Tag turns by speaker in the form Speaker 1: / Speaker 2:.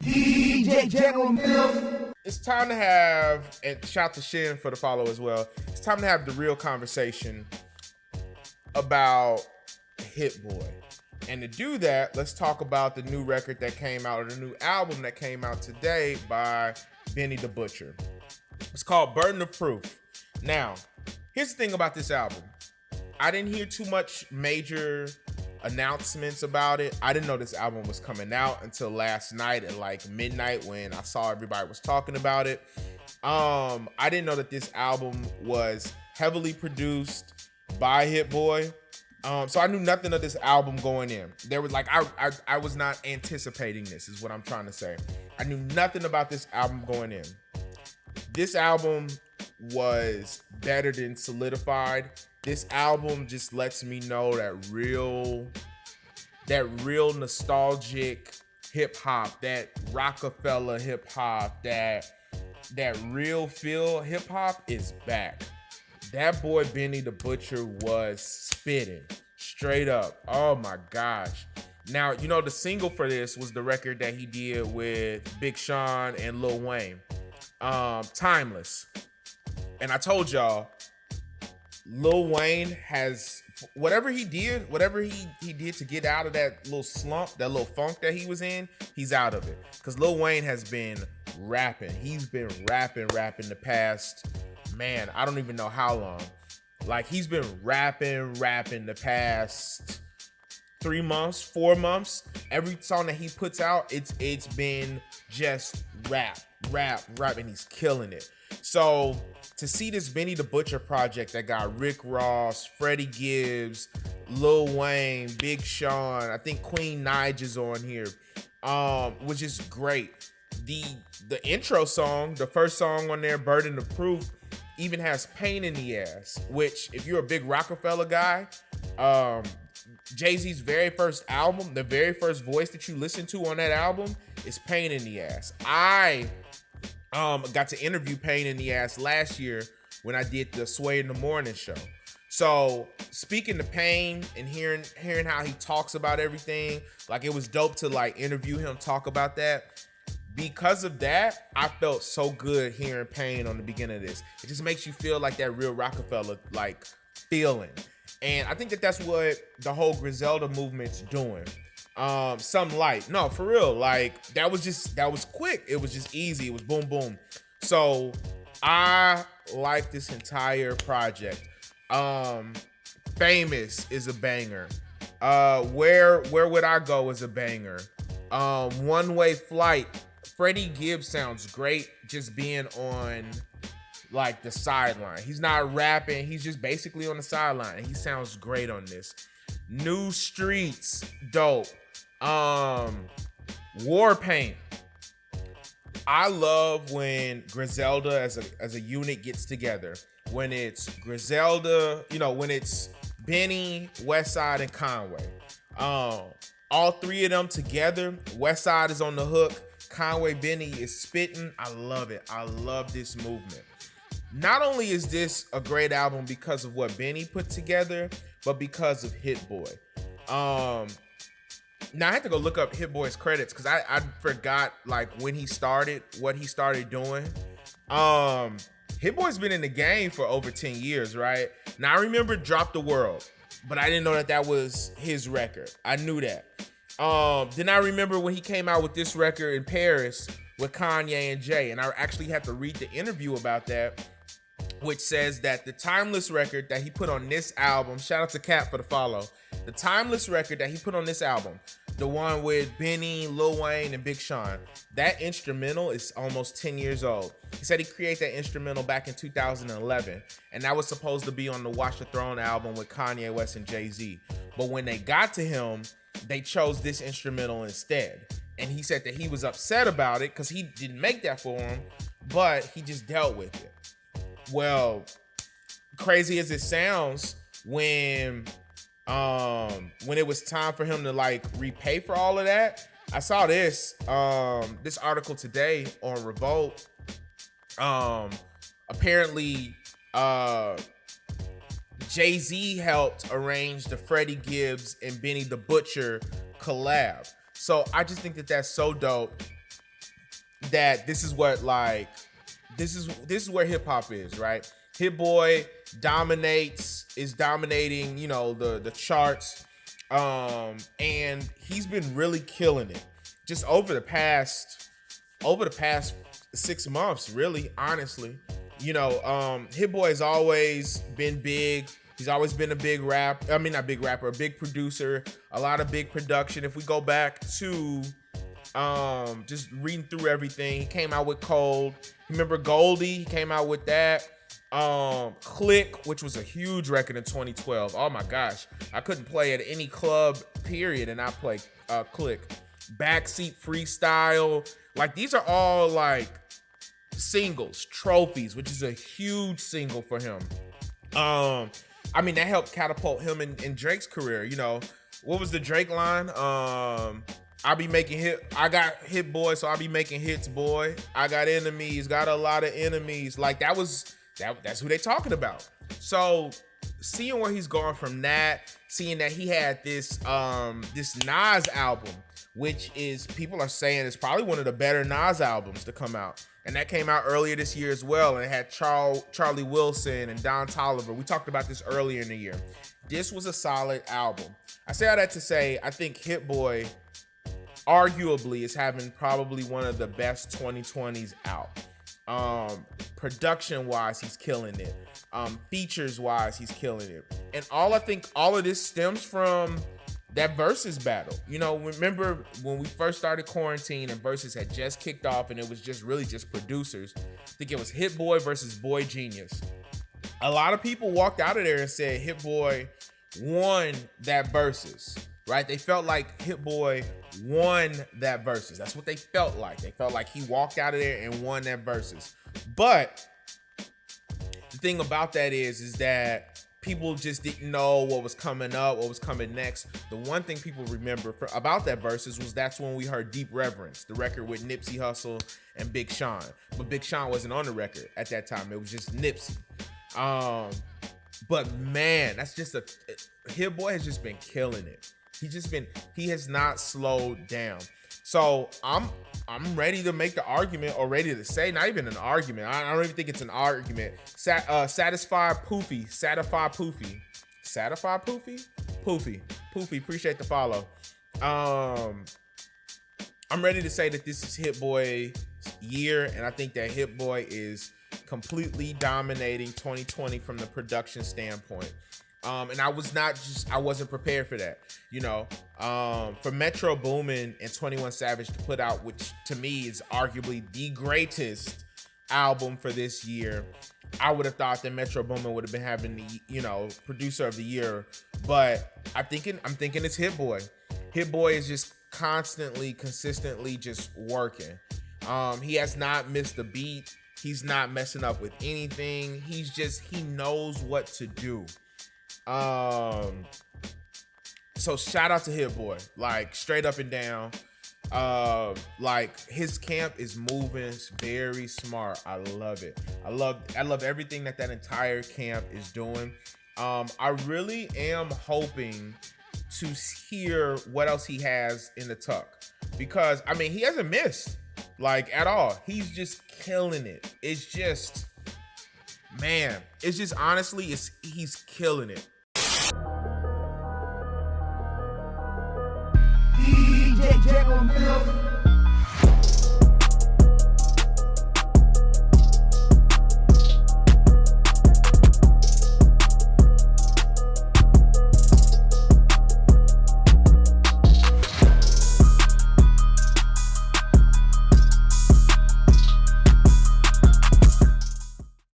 Speaker 1: DJ General Mills.
Speaker 2: It's time to have, and shout to Shin for the follow as well. It's time to have the real conversation about Hit Boy. And to do that, let's talk about the new record that came out, or the new album that came out today by Benny the Butcher. It's called Burden of Proof. Now, here's the thing about this album. I didn't hear too much major announcements about it. I didn't know this album was coming out until last night at like midnight when I saw everybody was talking about it. I didn't know that this album was heavily produced by Hit Boy. So I knew nothing of this album going in. There was like, I was not anticipating this, is what I'm trying to say. I knew nothing about this album going in. This album was better than solidified. This album just lets me know that real nostalgic hip hop, that Rockefeller hip hop, that real feel hip hop is back. That boy Benny the Butcher was spitting straight up. Oh my gosh. Now, you know, the single for this was the record that he did with Big Sean and Lil Wayne, Timeless. And I told y'all, Lil Wayne has, whatever he did to get out of that little slump, that little funk that he was in, he's out of it. Because Lil Wayne has been rapping. He's been rapping the past, man, I don't even know how long. Like, he's been rapping the past 3 months, 4 months. Every song that he puts out, it's been just rap, and he's killing it. So to see this Benny the Butcher project that got Rick Ross, Freddie Gibbs, Lil Wayne, Big Sean, I think Queen Nija's on here, was just great. The intro song, the first song on there, Burden of Proof, even has Pain in the Ass, which, if you're a big Rockefeller guy, Jay-Z's very first album, the very first voice that you listen to on that album is Pain in the Ass. I got to interview Pain in the Ass last year when I did the Sway in the Morning show. So speaking to Pain and hearing how he talks about everything, like, it was dope to like interview him, talk about that. Because of that, I felt so good hearing Pain on the beginning of this. It just makes you feel like that real Rockefeller like feeling. And I think that that's what the whole Griselda movement's doing. Some light. No, for real. Like, that was quick. It was just easy. It was boom, boom. So I like this entire project. Famous is a banger. Where Would I Go is a banger. One Way Flight. Freddie Gibbs sounds great just being on like the sideline. He's not rapping. He's just basically on the sideline. And he sounds great on this. New Streets, dope. War Paint. I love when Griselda as a unit gets together. When it's Griselda, when it's Benny, Westside, and Conway. All three of them together. Westside is on the hook. Conway, Benny is spitting. I love it. I love this movement. Not only is this a great album because of what Benny put together, but because of Hit Boy. Now I had to go look up Hit Boy's credits because I forgot like when he started, what he started doing. Hit Boy's been in the game for over 10 years, right? Now I remember Drop the World, but I didn't know that was his record. I knew that. Then I remember when he came out with this record in Paris with Kanye and Jay, and I actually had to read the interview about that, which says that the Timeless record that he put on this album, shout out to Cap for the follow, the Timeless record that he put on this album, the one with Benny, Lil Wayne, and Big Sean, that instrumental is almost 10 years old. He said he created that instrumental back in 2011, and that was supposed to be on the Watch the Throne album with Kanye West and Jay-Z. But when they got to him, they chose this instrumental instead. And he said that he was upset about it because he didn't make that for him, but he just dealt with it. Well, crazy as it sounds, when it was time for him to like repay for all of that, I saw this article today on Revolt. Apparently Jay-Z helped arrange the Freddie Gibbs and Benny the Butcher collab. So I just think that that's so dope that this is what like this is where hip hop is, right? Hit Boy is dominating, you know, the charts. And he's been really killing it just over the past 6 months, really, honestly. You know, Hit Boy has always been big. He's always been a big not big rapper, a big producer, a lot of big production. If we go back to just reading through everything, he came out with Cold. Remember Goldie? He came out with that. Click, which was a huge record in 2012. Oh my gosh, I couldn't play at any club period and I play Click. Backseat Freestyle, like these are all like singles. Trophies, which is a huge single for him. I mean, that helped catapult him in Drake's career. You know, what was the Drake line? I got hit, boy, so I'll be making hits, boy. I got enemies, got a lot of enemies. Like that's who they talking about. So seeing where he's going from that, seeing that he had this Nas album, which is, people are saying is probably one of the better Nas albums to come out. And that came out earlier this year as well. And it had Charlie Wilson and Don Toliver. We talked about this earlier in the year. This was a solid album. I say all that to say, I think Hit Boy arguably is having probably one of the best 2020s out. Production wise, he's killing it. Features wise, he's killing it. And I think all of this stems from that Versus battle. You know, remember when we first started quarantine and Versus had just kicked off and it was just really just producers. I think it was Hit Boy versus Boy Genius. A lot of people walked out of there and said Hit Boy won that Versus, right? They felt like Hit Boy won that Versus. That's what they felt like. They felt like he walked out of there and won that Versus. But the thing about that is that people just didn't know what was coming up, what was coming next. The one thing people remember about that Versus was that's when we heard Deep Reverence, the record with Nipsey Hussle and Big Sean. But Big Sean wasn't on the record at that time. It was just Nipsey. But man, that's just Hit Boy has just been killing it. He has not slowed down. So I'm ready to make the argument, or ready to say, not even an argument. I don't even think it's an argument. Satisfied Poofy. Poofy, appreciate the follow. I'm ready to say that this is Hit Boy's year, and I think that Hit Boy is completely dominating 2020 from the production standpoint. And I wasn't prepared for that. You know, for Metro Boomin and 21 Savage to put out, which to me is arguably the greatest album for this year, I would have thought that Metro Boomin would have been having the, you know, producer of the year. But I'm thinking it's Hit Boy. Hit Boy is just consistently just working. He has not missed a beat. He's not messing up with anything. He knows what to do. So shout out to Hit Boy, like straight up and down. Like his camp is moving. It's very smart. I love it. I love everything that entire camp is doing. I really am hoping to hear what else he has in the tuck, because I mean, he hasn't missed like at all. He's just killing it. It's just, man, it's just honestly, he's killing it.